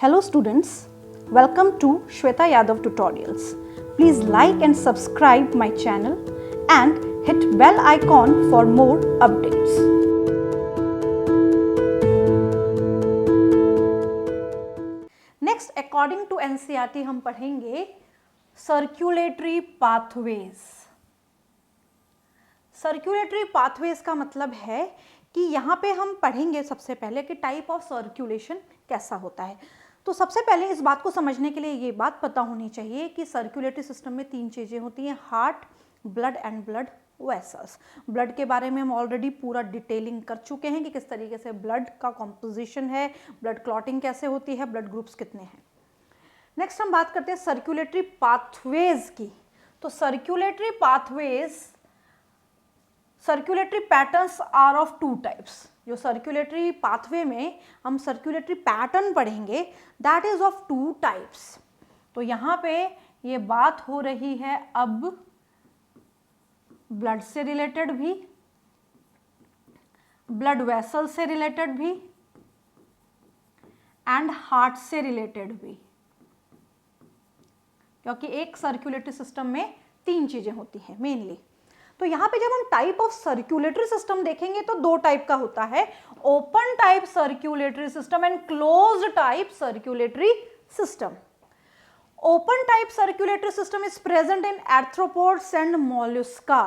Hello students, welcome to Shweta Yadav Tutorials. Please like and subscribe my channel and hit bell icon for more updates. Next, according to NCERT हम पढ़ेंगे circulatory pathways. Circulatory pathways का मतलब है कि यहाँ पे हम पढ़ेंगे सबसे पहले कि टाइप ऑफ सर्कुलेशन कैसा होता है. तो सबसे पहले इस बात को समझने के लिए ये बात पता होनी चाहिए कि सर्कुलेटरी सिस्टम में तीन चीज़ें होती हैं, heart, blood and blood vessels. Blood के बारे में हम ऑलरेडी पूरा डिटेलिंग कर चुके हैं कि किस तरीके से ब्लड का कॉम्पोजिशन है, ब्लड क्लॉटिंग कैसे होती है, ब्लड ग्रुप्स कितने हैं. नेक्स्ट हम बात करते हैं सर्कुलेटरी पाथवेज की. तो circulatory pathways, circulatory patterns are of two types. जो सर्कुलेटरी पाथवे में हम सर्कुलेटरी पैटर्न पढ़ेंगे that is of two types. तो यहाँ पे ये बात हो रही है अब ब्लड से रिलेटेड भी, ब्लड वेसल से रिलेटेड भी एंड हार्ट से रिलेटेड भी, क्योंकि एक सर्कुलेटरी सिस्टम में तीन चीजें होती हैं मेनली. तो यहाँ पे जब हम टाइप ऑफ सर्कुलेटरी सिस्टम देखेंगे तो दो टाइप का होता है, open type circulatory system and closed type circulatory system. Open type circulatory system is present in arthropods and Mollusca.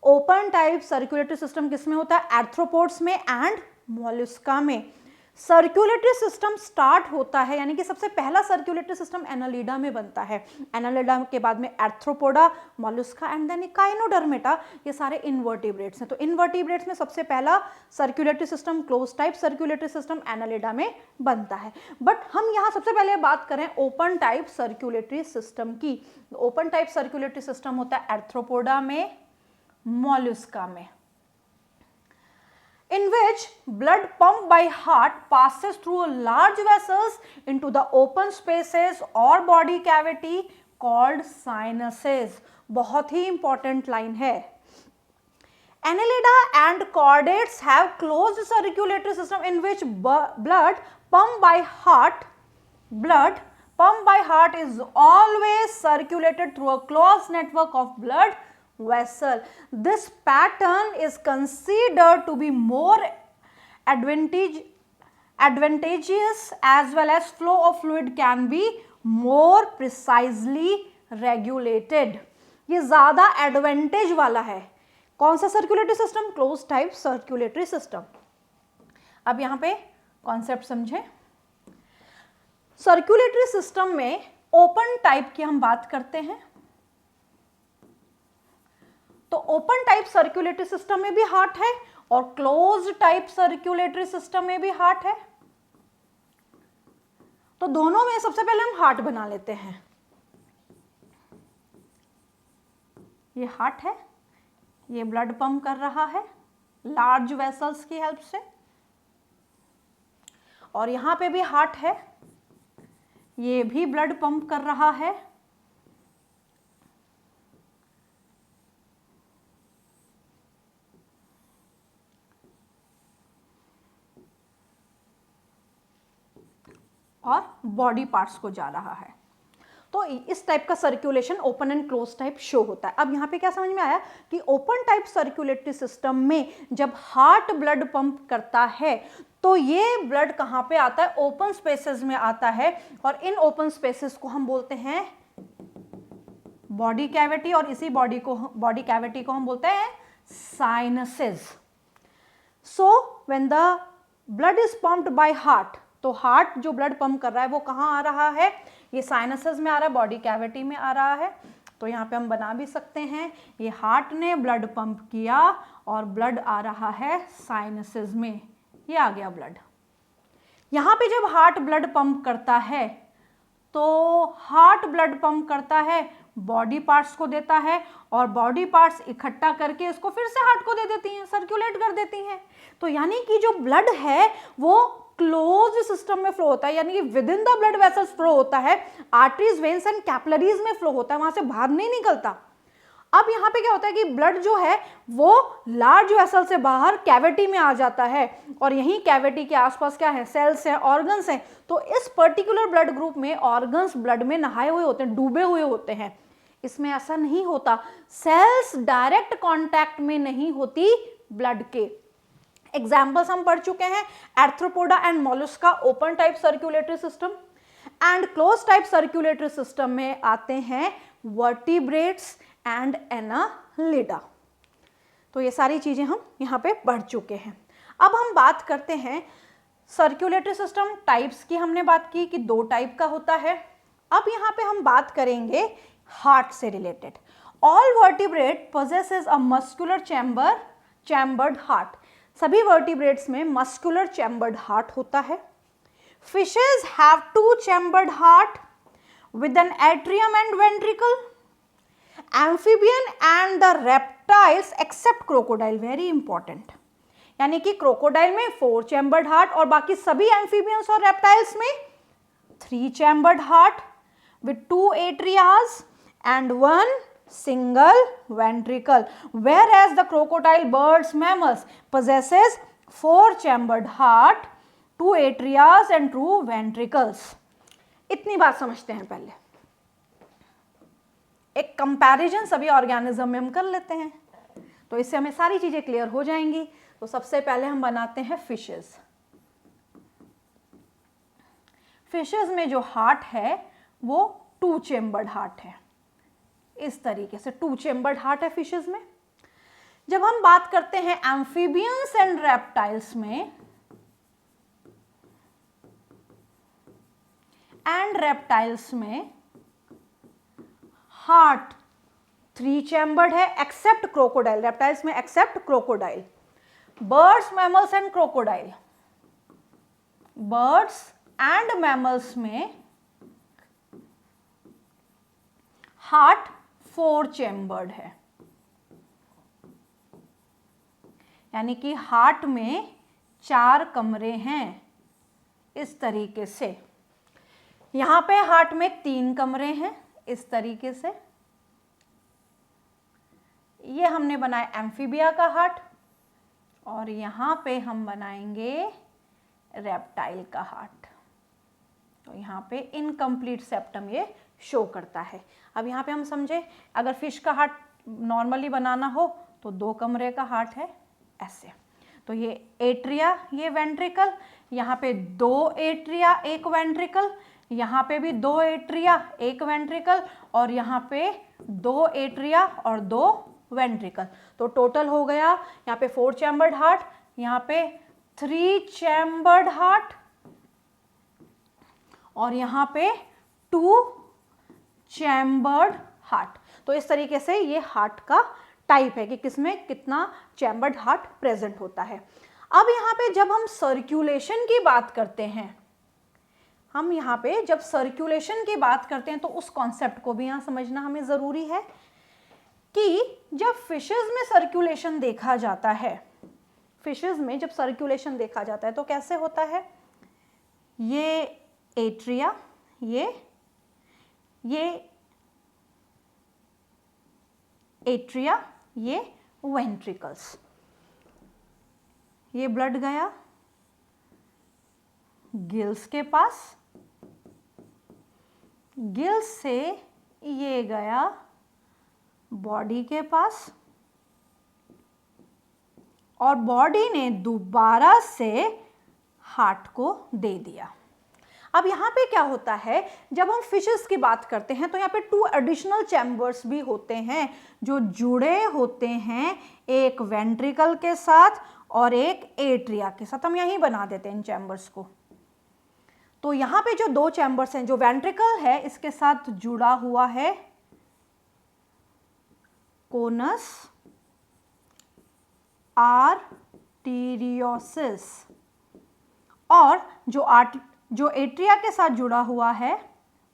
Open type circulatory system किसमें होता है? आर्थ्रोपोड्स में एंड मोलस्का में. सर्कुलेटरी सिस्टम स्टार्ट होता है, यानी कि सबसे पहला सर्कुलेटरी सिस्टम एनालिडा में बनता है. एनालिडा के बाद में Arthropoda, Mollusca and then Echinodermata, ये सारे इनवर्टिब्रेट्स हैं. तो इनवर्टिब्रेट्स में सबसे पहला circulatory system, close type circulatory system Annelida में बनता है. बट हम यहाँ सबसे पहले बात करें ओपन टाइप सर्कुलेटरी सिस्टम की. ओपन टाइप सर्कुलेटरी सिस्टम होता है आर्थ्रोपोडा में, मोलस्का में, in which blood pumped by heart passes through large vessels into the open spaces or body cavity called sinuses. बहुत ही important line है. Annelida and chordates have closed circulatory system in which blood pumped by heart is always circulated through a closed network of blood vessel. This pattern is considered to be more advantageous as well as flow of fluid can be more precisely regulated. ये ज़्यादा advantage वाला है. कौन सा circulatory system? Close type circulatory system. अब यहाँ पे concept समझें. सर्कुलेटरी सिस्टम में ओपन टाइप की हम बात करते हैं. तो ओपन टाइप सर्कुलेटरी सिस्टम में भी हार्ट है और क्लोज टाइप सर्कुलेटरी सिस्टम में भी हार्ट है. तो दोनों में सबसे पहले हम हार्ट बना लेते हैं. ये हार्ट है, ये ब्लड पंप कर रहा है लार्ज वेसल्स की हेल्प से, और यहां पे भी हार्ट है, ये भी ब्लड पंप कर रहा है. और बॉडी पार्ट्स को जा रहा है. तो इस टाइप का circulation open and close type show होता है. अब यहाँ पे क्या समझ में आया कि ओपन टाइप सर्कुलेटरी सिस्टम में जब हार्ट ब्लड पंप करता है तो ये ब्लड कहाँ पे आता है? ओपन स्पेसेस में आता है, और इन ओपन स्पेसेस को हम बोलते हैं बॉडी कैविटी, और इसी बॉडी कैविटी को हम बोलते हैं sinuses. So when the blood is pumped by heart, तो हार्ट जो ब्लड पंप कर रहा है वो कहाँ आ रहा है? ये साइनसेस में आ रहा है, बॉडी कैविटी में आ रहा है. तो यहाँ पे हम बना भी सकते हैं, ये हार्ट ने ब्लड पंप किया और ब्लड आ रहा है साइनसेस में. ये आ गया ब्लड. यहाँ पे जब हार्ट ब्लड पंप करता है तो हार्ट ब्लड पंप करता है, बॉडी पार्ट्स को देता है, और बॉडी पार्ट्स इकट्ठा करके इसको फिर से हार्ट को दे देती हैं, सर्कुलेट कर देती हैं. तो यानी कि जो ब्लड है वो क्लोज सिस्टम में फ्लो होता है, यानी कि with in the blood vessels flow होता है, आर्टरीज, वेन्स एंड कैपिलरीज में फ्लो होता है, वहां से बाहर नहीं निकलता. अब यहाँ पे क्या होता है कि ब्लड जो है वो लार्ज वेसल से बाहर कैविटी में आ जाता है, और यहीं कैविटी के आसपास क्या है, सेल्स हैं, ऑर्गन्स हैं। तो इस पर्टिकुलर ब्लड ग्रुप में ऑर्गन्स ब्लड में नहाए हुए होते हैं, डूबे हुए होते हैं। इसमें ऐसा नहीं होता, सेल्स डायरेक्ट कांटेक्ट में नहीं होती ब्लड के। एग्जाम्पल्स हम पढ़ चुके हैं, arthropoda and Mollusca open type circulatory system, and close type circulatory system में आते हैं वर्टिब्रेट्स एंड एनालिडा। तो ये सारी चीजें हम यहाँ पे पढ़ चुके हैं। अब हम बात करते हैं सर्कुलेटरी सिस्टम टाइप्स की। हमने बात की कि 2 टाइप का होता है। अब यहाँ पे हम बात करेंगे हार्ट से related. All vertebrate possesses a muscular chambered heart. सभी वर्टिब्रेट्स में मस्कुलर चैम्बर्ड हार्ट होता है। Fishes have 2 chambered heart with an atrium and ventricle. Amphibian and the reptiles except crocodile, very important, यानी कि क्रोकोडाइल में 4 chambered heart और बाकी सभी एम्फीबियंस और रेप्टाइल्स में 3 chambered heart with 2 atrias and 1 single ventricle, whereas the crocodile, birds, mammals possesses 4 chambered heart, 2 atrias and 2 ventricles. इतनी बात समझते हैं। पहले एक कंपैरिजन सभी ऑर्गेनिज्म में हम कर लेते हैं, तो इससे हमें सारी चीजें क्लियर हो जाएंगी। तो सबसे पहले हम बनाते हैं फिशेस। फिशेस में जो हार्ट है वो 2 चेम्बर्ड हार्ट है। इस तरीके से 2 चेम्बर्ड हार्ट है फिशेस में। जब हम बात करते हैं एम्फीबियंस एंड रेप्टाइल्स में हार्ट 3 चैम्बर्ड है एक्सेप्ट क्रोकोडाइल, रेप्टाइल्स में except crocodile. Birds, mammals and crocodile, birds and mammals में हार्ट 4 चैम्बर्ड है, यानी कि हार्ट में 4 कमरे हैं। इस तरीके से यहां पे हार्ट में 3 कमरे हैं। इस तरीके से ये हमने बनाया एम्फीबिया का हार्ट, और यहां पे हम बनाएंगे रेप्टाइल का हार्ट। तो यहां पे इनकम्प्लीट सेप्टम ये शो करता है। अब यहाँ पे हम समझे, अगर फिश का हार्ट नॉर्मली बनाना हो तो 2 कमरे का हार्ट है ऐसे। तो ये एट्रिया, ये वेंट्रिकल, यहाँ पे 2 एट्रिया 1 वेंट्रिकल, यहाँ पे भी 2 एट्रिया 1 वेंट्रिकल, और यहाँ पे 2 एट्रिया और 2 वेंट्रिकल। तो टोटल हो गया यहाँ पे 4 चैम्बर्ड हार्ट, यहाँ पे 3 चैम्बर्ड हार्ट, और यहाँ पे 2 चैम्बर्ड हार्ट। तो इस तरीके से ये हार्ट का टाइप है कि किसमें कितना चैम्बर्ड हार्ट प्रेजेंट होता है। अब यहाँ पे जब हम सर्कुलेशन की बात करते हैं, जब सर्कुलेशन की बात करते हैं तो उस कॉन्सेप्ट को भी यहाँ समझना हमें जरूरी है कि जब फिशेस में सर्कुलेशन देखा जाता है, फिशेस में जब सर्कुलेशन देखा जाता है तो कैसे होता है, ये एट्रिया, ये एट्रिया, ये वेंट्रिकल्स, ये ब्लड गया गिल्स के पास, गिल्स से ये गया बॉडी के पास, और बॉडी ने दोबारा से हार्ट को दे दिया। अब यहाँ पे क्या होता है, जब हम फिशेस की बात करते हैं तो यहाँ पे 2 एडिशनल चैम्बर्स भी होते हैं जो जुड़े होते हैं, एक वेंट्रिकल के साथ और एक एट्रिया के साथ। हम यहीं बना देते हैं इन चैम्बर्स को। तो यहाँ पे जो 2 चैम्बर्स हैं, जो वेंट्रिकल है इसके साथ जुड़ा हुआ है कोनस आर्टीरियोसिस, और जो एट्रिया के साथ जुड़ा हुआ है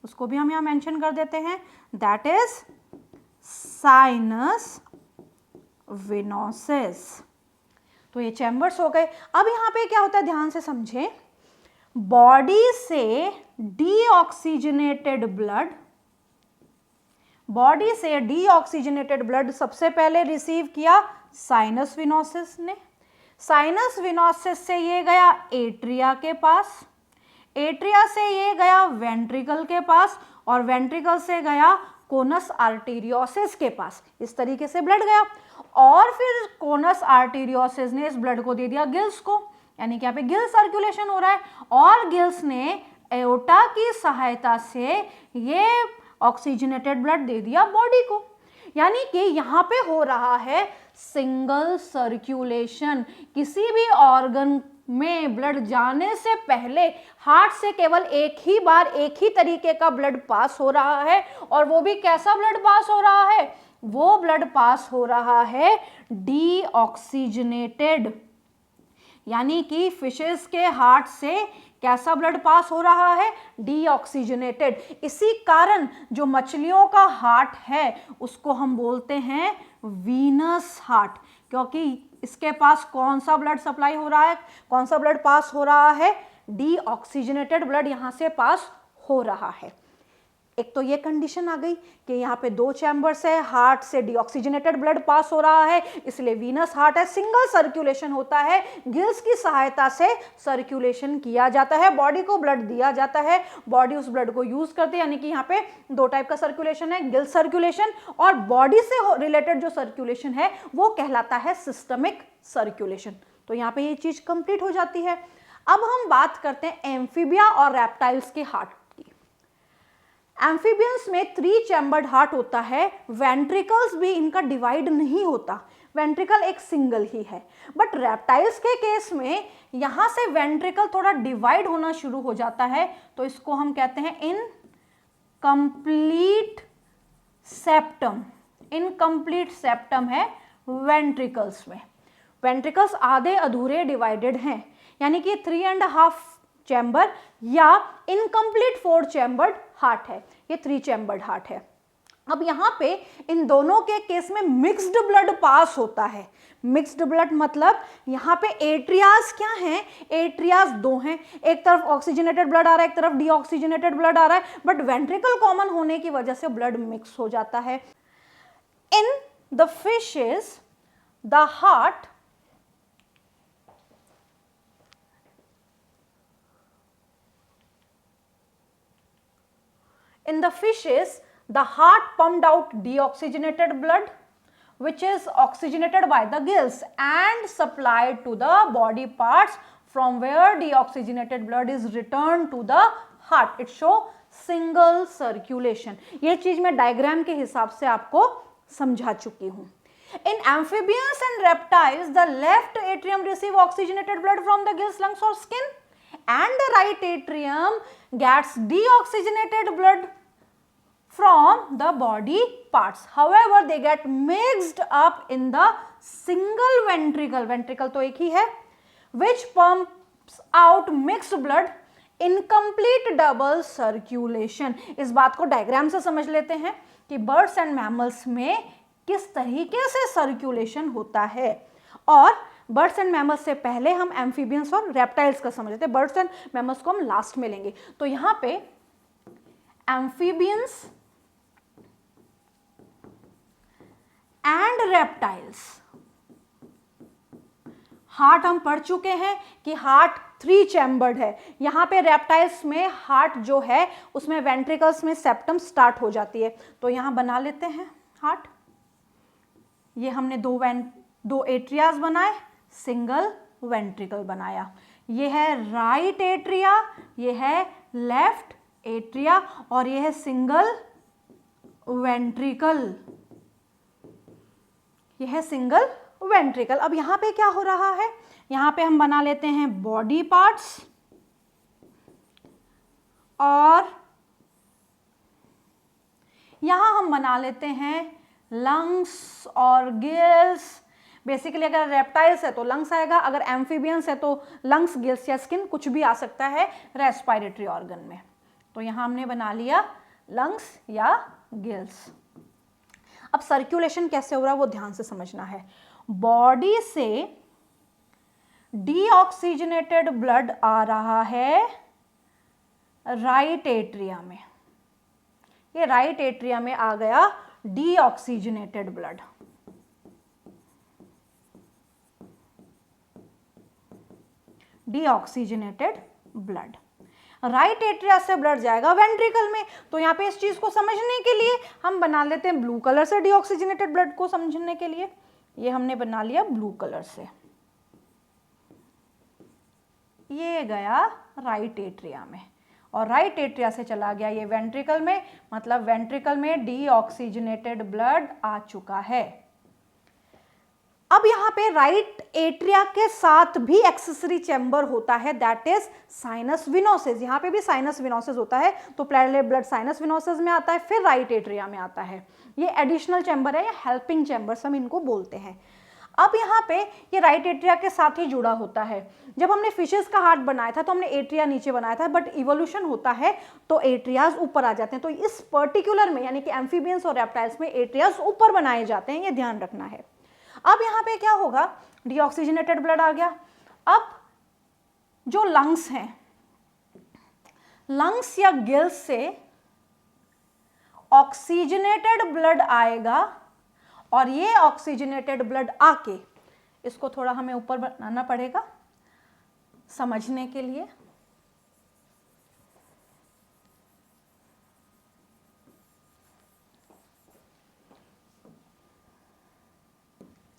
उसको भी हम यहाँ मेंशन कर देते हैं, दैट इज साइनस विनोसिस। तो ये चैम्बर्स हो गए। अब यहाँ पे क्या होता है, ध्यान से समझें, बॉडी से डीऑक्सीजनेटेड ब्लड बॉडी से डीऑक्सीजनेटेड ब्लड सबसे पहले रिसीव किया साइनस विनोसिस ने, साइनस विनोसिस से ये गया एट्रिया के पास, एट्रिया से ये गया वेंट्रिकल के पास, और वेंट्रिकल से गया कोनस आर्टेरियोसिस के पास। इस तरीके से ब्लड गया, और फिर कोनस आर्टेरियोसिस ने इस ब्लड को दे दिया गिल्स को, यानी कि यहाँ पे गिल सर्कुलेशन हो रहा है, और गिल्स ने एओर्टा की सहायता से ये ऑक्सीजनेटेड ब्लड दे दिया बॉडी को। यानी कि यहाँ पे हो रहा है सिंगल सर्कुलेशन। किसी भी ऑर्गन में ब्लड जाने से पहले हार्ट से केवल एक ही बार एक ही तरीके का ब्लड पास हो रहा है, और वो भी कैसा ब्लड पास हो रहा है? वो ब्लड पास हो रहा है डीऑक्सीजनेटेड, यानी कि फिशेस के हार्ट से कैसा ब्लड पास हो रहा है? डीऑक्सीजनेटेड। इसी कारण जो मछलियों का हार्ट है उसको हम बोलते हैं वीनस हार्ट, क्योंकि इसके पास कौन सा ब्लड सप्लाई हो रहा है, कौन सा ब्लड पास हो रहा है? डीऑक्सीजनेटेड ब्लड यहां से पास हो रहा है। एक तो ये कंडीशन आ गई कि यहाँ पे 2 चैम्बर्स है, हार्ट से डीऑक्सीजनेटेड ब्लड पास हो रहा है, इसलिए वीनस हार्ट है, सिंगल सर्कुलेशन होता है, गिल्स की सहायता से सर्कुलेशन किया जाता है, बॉडी को ब्लड दिया जाता है, बॉडी उस ब्लड को यूज करते हैं। यानी कि यहाँ पे 2 टाइप का सर्कुलेशन है, गिल सर्कुलेशन, और बॉडी से रिलेटेड जो सर्कुलेशन है वो कहलाता है सिस्टमिक सर्कुलेशन। तो यहाँ पे ये चीज कंप्लीट हो जाती है। अब हम बात करते हैं एम्फीबिया और रेप्टाइल्स के हार्ट। एम्फीबियंस में 3 चैम्बर्ड हार्ट होता है, वेंट्रिकल्स भी इनका डिवाइड नहीं होता, वेंट्रिकल एक सिंगल ही है। बट रेप्टाइल्स के केस में यहां से वेंट्रिकल थोड़ा डिवाइड होना शुरू हो जाता है, तो इसको हम कहते हैं इनकम्प्लीट सेप्टम। इनकम्प्लीट सेप्टम है वेंट्रिकल्स में। वेंट्रिकल्स आधे अधूरे डिवाइडेड हैं, यानी कि 3.5 चैम्बर या इनकम्प्लीट 4 चैम्बर्ड हार्ट है, ये 3 चैम्बर्ड हार्ट है। अब यहाँ पे इन दोनों के केस में मिक्स्ड ब्लड पास होता है। मिक्स्ड ब्लड मतलब यहाँ पे एट्रियाज क्या हैं? एट्रियाज 2 हैं, एक तरफ ऑक्सीजनेटेड ब्लड आ रहा है, एक तरफ डीऑक्सीजनेटेड ब्लड आ रहा है, बट वेंट्रिकल कॉमन होने की वजह से ब्लड मिक्स हो जाता है। In the fishes the heart in the fishes, the heart pumped out deoxygenated blood which is oxygenated by the gills and supplied to the body parts from where deoxygenated blood is returned to the heart. It show single circulation. ये चीज मैं diagram के हिसाब से आपको समझा चुकी हूँ। In amphibians and reptiles, the left atrium receive oxygenated blood from the gills, lungs or skin, and the right atrium gets deoxygenated blood from the body parts. However, they get mixed up in the single ventricle. Ventricle तो एक ही है, which pumps out mixed blood, incomplete double circulation. इस बात को diagram से समझ लेते हैं कि बर्ड्स एंड मैमल्स में किस तरीके से सर्कुलेशन होता है। और बर्ड्स एंड मैमल्स से पहले हम एम्फीबियंस और रेप्टाइल्स का समझ लेते हैं, बर्ड्स एंड मैमल्स को हम लास्ट में लेंगे। तो यहाँ पे एम्फीबियंस एंड रेप्टाइल्स, हार्ट हम पढ़ चुके हैं कि हार्ट 3 चैम्बर्ड है। यहाँ पे रेप्टाइल्स में हार्ट जो है उसमें वेंट्रिकल्स में सेप्टम स्टार्ट हो जाती है। तो यहाँ बना लेते हैं हार्ट। ये हमने 2 एट्रियाज बनाए, सिंगल वेंट्रिकल बनाया। ये है राइट एट्रिया, ये है लेफ्ट एट्रिया, और ये है सिंगल वेंट्रिकल, ये है सिंगल वेंट्रिकल। अब यहाँ पे क्या हो रहा है? यहाँ पे हम बना लेते हैं बॉडी पार्ट्स, और यहाँ हम बना लेते हैं लंग्स और गिल्स। बेसिकली अगर रेप्टाइल्स है तो लंग्स आएगा, अगर एम्फीबियंस है तो लंग्स, गिल्स या स्किन, कुछ भी आ सकता है रेस्पिरेटरी ऑर्गन में। तो यहाँ हमने बना लिया लंग्स या गिल्स। अब सर्कुलेशन कैसे हो रहा है वो ध्यान से समझना है। बॉडी से डीऑक्सीजनेटेड ब्लड आ रहा है राइट एट्रिया में, ये राइट एट्रिया में आ गया deoxygenated blood. Deoxygenated blood right atria से ब्लड जाएगा वेंट्रिकल में। तो यहाँ पे इस चीज को समझने के लिए हम बना लेते हैं ब्लू कलर से, डीऑक्सीजनेटेड ब्लड को समझने के लिए ये हमने बना लिया ब्लू कलर से। ये गया राइट एट्रिया में और राइट एट्रिया से चला गया ये वेंट्रिकल में, मतलब वेंट्रिकल में डीऑक्सीजनेटेड ब्लड आ चुका है। अब यहाँ पे राइट एट्रिया के साथ भी एक्सेसरी चैम्बर होता है, दैट इज साइनस विनोसिस। यहाँ पे भी साइनस विनोसिस होता है, तो प्लेटलेट ब्लड साइनस विनोसिस में आता है, फिर राइट एट्रिया में आता है। ये एडिशनल चैम्बर है या हेल्पिंग चैम्बर्स हम इनको बोलते हैं। अब यहाँ पे ये राइट एट्रिया के साथ ही जुड़ा होता है। जब हमने फिशेस का हार्ट बनाया था तो हमने एट्रिया नीचे बनाया था, बट इवोल्यूशन होता है तो एट्रियाज ऊपर आ जाते हैं। तो इस पर्टिकुलर में यानी कि एम्फीबियंस और रेप्टाइल्स में एट्रियाज ऊपर बनाए जाते हैं, ये ध्यान रखना है। अब यहाँ पे क्या होगा, डीऑक्सीजनेटेड ब्लड आ गया। अब जो लंग्स हैं, लंग्स या गिल्स से ऑक्सीजनेटेड ब्लड आएगा और ये ऑक्सीजनेटेड ब्लड आके, इसको थोड़ा हमें ऊपर बनाना पड़ेगा समझने के लिए।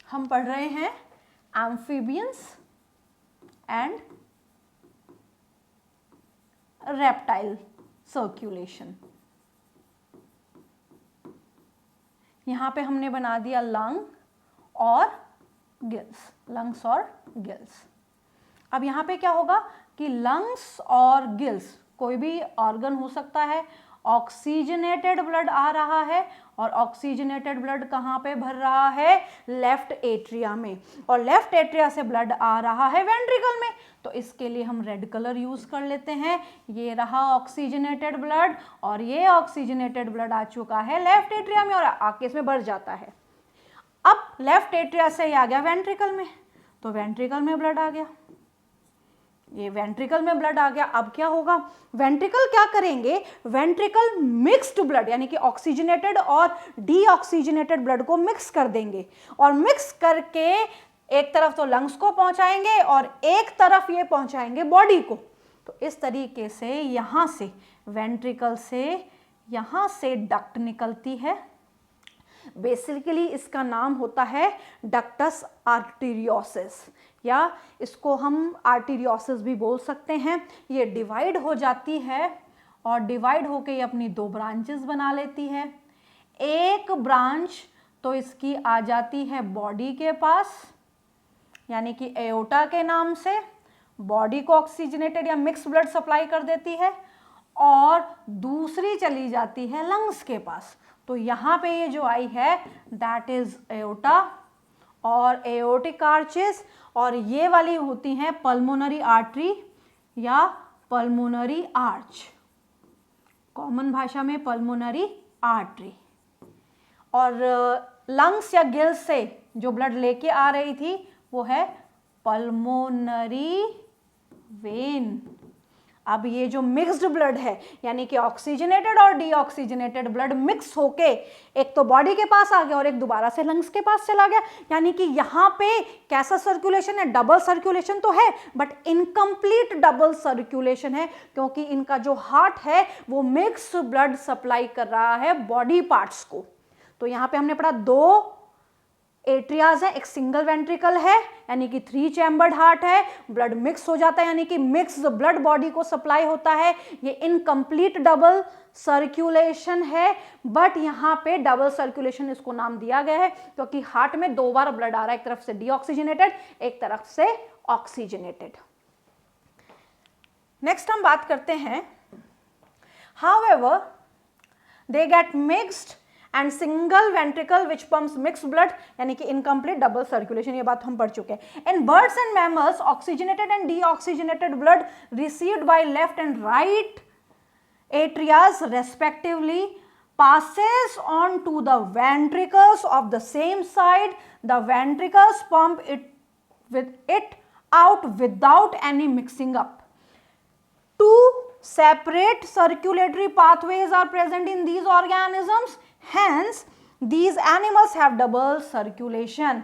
हम पढ़ रहे हैं एम्फीबियंस एंड रेप्टाइल सर्कुलेशन। यहां पे हमने बना दिया लंग और गिल्स, लंग्स और गिल्स। अब यहां पे क्या होगा कि लंग्स और गिल्स कोई भी ऑर्गन हो सकता है, ऑक्सीजनेटेड ब्लड आ रहा है और ऑक्सीजनेटेड ब्लड कहाँ पे भर रहा है, लेफ्ट एट्रिया में, और लेफ्ट एट्रिया से ब्लड आ रहा है वेंट्रिकल में। तो इसके लिए हम रेड कलर यूज कर लेते हैं। ये रहा ऑक्सीजनेटेड ब्लड और ये ऑक्सीजनेटेड ब्लड आ चुका है लेफ्ट एट्रिया में और आके इसमें भर जाता है। अब लेफ्ट एट्रिया से ये आ गया वेंट्रिकल में, तो वेंट्रिकल में ब्लड आ गया, ये वेंट्रिकल में ब्लड आ गया। अब क्या होगा, वेंट्रिकल क्या करेंगे, वेंट्रिकल मिक्स्ड ब्लड यानी कि ऑक्सीजनेटेड और डीऑक्सीजनेटेड ब्लड को मिक्स कर देंगे और मिक्स करके एक तरफ तो लंग्स को पहुंचाएंगे और एक तरफ ये पहुंचाएंगे बॉडी को। तो इस तरीके से यहां से वेंट्रिकल से यहां से डक्ट निकलती है। बेसिकली इसका नाम होता है डक्टस आर्टेरियोसिस या इसको हम आर्टेरियोसिस भी बोल सकते हैं। ये डिवाइड हो जाती है और डिवाइड होके ये अपनी दो ब्रांचेस बना लेती है। एक ब्रांच तो इसकी आ जाती है बॉडी के पास यानी कि एओर्टा के नाम से, बॉडी को ऑक्सीजनेटेड या मिक्स ब्लड सप्लाई कर देती है, और दूसरी चली जाती है लंग्स के पास। तो यहाँ पे ये जो आई है दैट इज एओर्टा और एओर्टिक आर्चेस, और ये वाली होती हैं पल्मोनरी आर्टरी या पल्मोनरी आर्च, कॉमन भाषा में पल्मोनरी आर्टरी। और लंग्स या गिल्स से जो ब्लड लेके आ रही थी वो है पल्मोनरी वेन। अब ये जो मिक्स्ड ब्लड है यानी कि ऑक्सीजनेटेड और डीऑक्सीजनेटेड ब्लड मिक्स होके एक तो बॉडी के पास आ गया और एक दोबारा से लंग्स के पास चला गया, यानी कि यहाँ पे कैसा सर्कुलेशन है, डबल सर्कुलेशन तो है बट इनकम्प्लीट डबल सर्कुलेशन है, क्योंकि इनका जो हार्ट है वो मिक्स ब्लड सप्लाई कर रहा है बॉडी पार्ट्स को। तो यहाँ पे हमने पढ़ा दो एट्रियाज है, एक सिंगल वेंट्रिकल है यानी कि 3 चैम्बर्ड हार्ट है, ब्लड मिक्स हो जाता है यानी कि मिक्स ब्लड बॉडी को सप्लाई होता है। ये इनकम्प्लीट डबल सर्कुलेशन है, बट यहाँ पे डबल सर्कुलेशन इसको नाम दिया गया है क्योंकि हार्ट में 2 बार ब्लड आ रहा है, एक तरफ से डीऑक्सीजनेटेड एक तरफ से ऑक्सीजनेटेड। नेक्स्ट हम बात करते हैं however they get mixed and single ventricle which pumps mixed blood यानी कि incomplete double circulation, ये बात हम पढ़ चुके हैं। In birds and mammals oxygenated and deoxygenated blood received by left and right atrias respectively passes on to the ventricles of the same side. The ventricles pump it out without any mixing up. Two separate circulatory pathways are present in these organisms, hence these animals have double circulation.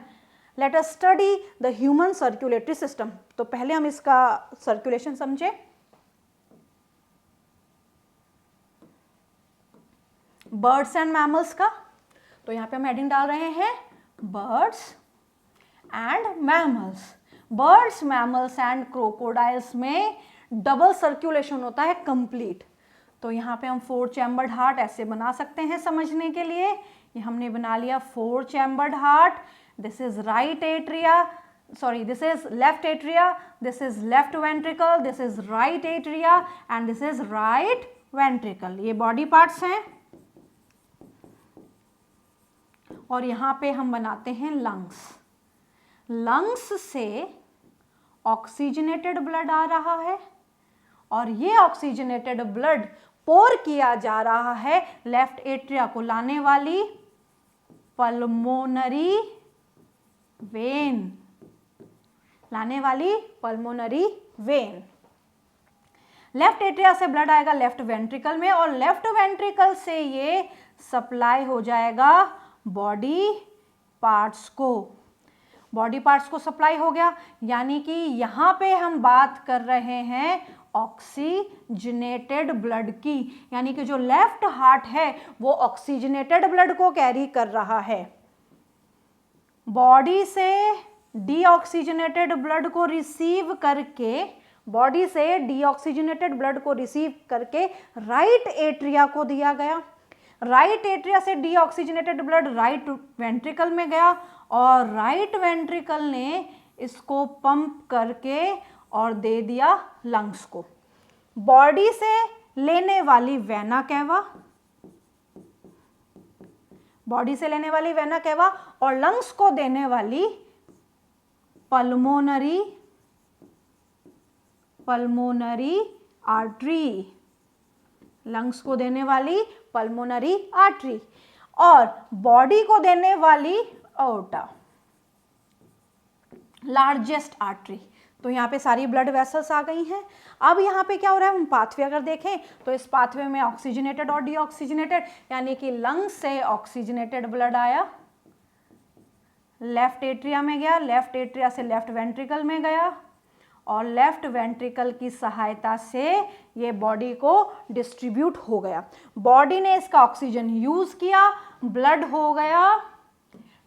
Let us study the human circulatory system. तो पहले हम इसका circulation समझे. Birds and mammals का, तो यहाँ पे हम हेडिंग डाल रहे हैं birds and mammals. Birds, mammals and crocodiles में डबल सर्कुलेशन होता है कंप्लीट. तो यहाँ पे हम 4 चैम्बर्ड हार्ट ऐसे बना सकते हैं समझने के लिए. ये हमने बना लिया 4 chambered heart. This is right atria, sorry this is left atria, this is left ventricle, this is right atria and this is right ventricle. ये बॉडी पार्ट्स हैं. और यहाँ पे हम बनाते हैं लंग्स. लंग्स से ऑक्सीजनेटेड ब्लड आ रहा है और ये ऑक्सीजनेटेड ब्लड पोर किया जा रहा है लेफ्ट एट्रिया को लाने वाली पल्मोनरी वेन, लाने वाली पल्मोनरी वेन. लेफ्ट एट्रिया से ब्लड आएगा लेफ्ट वेंट्रिकल में और लेफ्ट वेंट्रिकल से ये सप्लाई हो जाएगा बॉडी पार्ट्स को. बॉडी पार्ट्स को सप्लाई हो गया, यानी कि यहाँ पे हम बात कर रहे हैं ऑक्सीजनेटेड ब्लड की, यानी कि जो लेफ्ट हार्ट है वो ऑक्सीजनेटेड ब्लड को कैरी कर रहा है. बॉडी से डीऑक्सीजनेटेड ब्लड को रिसीव करके, बॉडी से डीऑक्सीजनेटेड ब्लड को रिसीव करके राइट एट्रिया को दिया गया. राइट एट्रिया से डीऑक्सीजनेटेड ब्लड राइट वेंट्रिकल में गया और राइट वेंट्रिकल ने इसको पंप करके और दे दिया लंग्स को. बॉडी से लेने वाली वेना कैवा, बॉडी से लेने वाली वेना कैवा और लंग्स को देने वाली पल्मोनरी आर्टरी, लंग्स को देने वाली पल्मोनरी आर्टरी और बॉडी को देने वाली अओर्टा, लार्जेस्ट आर्टरी. तो यहाँ पे सारी ब्लड वेसल्स आ गई हैं. अब यहाँ पे क्या हो रहा है, हम पाथवे अगर देखें तो इस पाथवे में ऑक्सीजनेटेड और डीऑक्सीजनेटेड, यानी कि लंग्स से ऑक्सीजनेटेड ब्लड आया, लेफ्ट एट्रिया में गया, लेफ्ट एट्रिया से लेफ्ट वेंट्रिकल में गया और लेफ्ट वेंट्रिकल की सहायता से ये बॉडी को डिस्ट्रीब्यूट हो गया. बॉडी ने इसका ऑक्सीजन यूज किया, ब्लड हो गया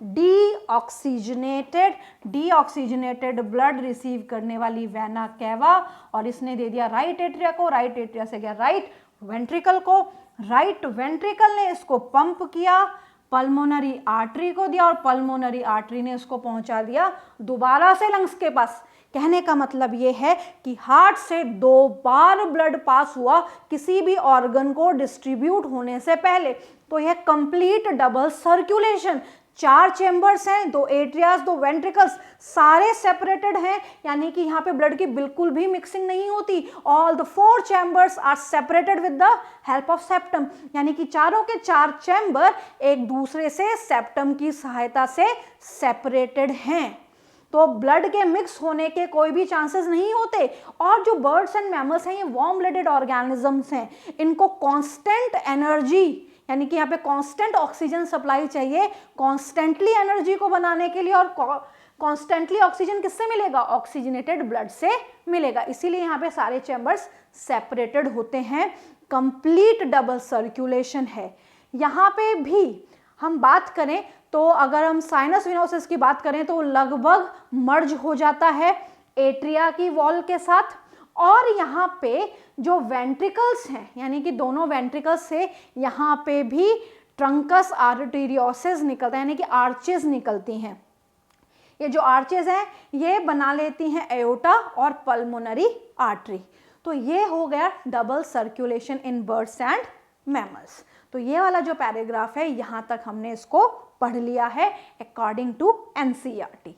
डीऑक्सीजनेटेड. डीऑक्सीजनेटेड ब्लड रिसीव करने वाली वेना कैवा और इसने दे दिया राइट एट्रिया को, राइट एट्रिया से गया राइट वेंट्रिकल को, राइट वेंट्रिकल ने इसको पंप किया, पल्मोनरी आर्टरी को दिया और पल्मोनरी आर्टरी ने इसको पहुंचा दिया दोबारा से लंग्स के पास. कहने का मतलब ये है कि हार्ट से 2 बार ब्लड पास हुआ किसी भी ऑर्गन को डिस्ट्रीब्यूट होने से पहले. तो यह कंप्लीट डबल सर्कुलेशन. 4 चेंबर्स हैं, 2 एट्रियाज, 2 वेंट्रिकल्स, सारे सेपरेटेड हैं, यानी कि यहाँ पे ब्लड की बिल्कुल भी मिक्सिंग नहीं होती. All the 4 chambers are separated with the help of septum, यानी कि चारों के 4 चैम्बर एक दूसरे से सेप्टम की सहायता से सेपरेटेड हैं. तो ब्लड के मिक्स होने के कोई भी चांसेस नहीं होते. और जो बर्ड्स एंड मैमल्स हैं ये वार्म ब्लडेड ऑर्गेनिजम्स हैं. इनको कांस्टेंट एनर्जी, यानी कि यहाँ पे कांस्टेंट ऑक्सीजन सप्लाई चाहिए कांस्टेंटली एनर्जी को बनाने के लिए. और कांस्टेंटली ऑक्सीजन किससे मिलेगा, ऑक्सीजनेटेड ब्लड से मिलेगा. इसीलिए यहाँ पे सारे चैम्बर्स सेपरेटेड होते हैं. कंप्लीट डबल सर्कुलेशन है. यहाँ पे भी हम बात करें तो अगर हम साइनस विनोसिस की बात करें तो लगभग मर्ज हो जाता है एट्रिया की वॉल के साथ. और यहाँ पे जो वेंट्रिकल्स हैं, यानी कि दोनों वेंट्रिकल्स से यहाँ पे भी ट्रंकस आर्टेरियोसिस निकलता है, यानी कि आर्चेस निकलती हैं. ये जो आर्चेस हैं ये बना लेती हैं एओर्टा और पल्मोनरी आर्टरी. तो ये हो गया double circulation in birds and mammals. तो ये वाला जो पैराग्राफ है यहाँ तक हमने इसको पढ़ लिया है अकॉर्डिंग टू NCERT.